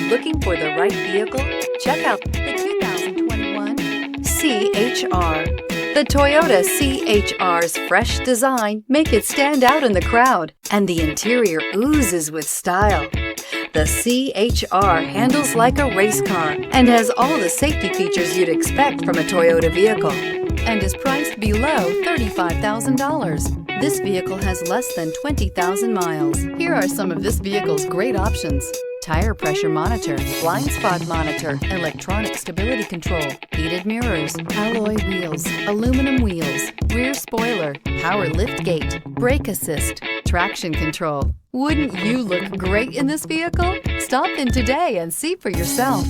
looking for the right vehicle? Check out the 2021 CHR. The Toyota CHR's fresh design make it stand out in the crowd, and the interior oozes with style. The CHR handles like a race car and has all the safety features you'd expect from a Toyota vehicle, and is priced below $35,000. This vehicle has less than 20,000 miles. Here are some of this vehicle's great options: tire pressure monitor, blind spot monitor, electronic stability control, heated mirrors, alloy wheels, aluminum wheels, rear spoiler, power lift gate, brake assist, traction control. Wouldn't you look great in this vehicle? Stop in today and see for yourself.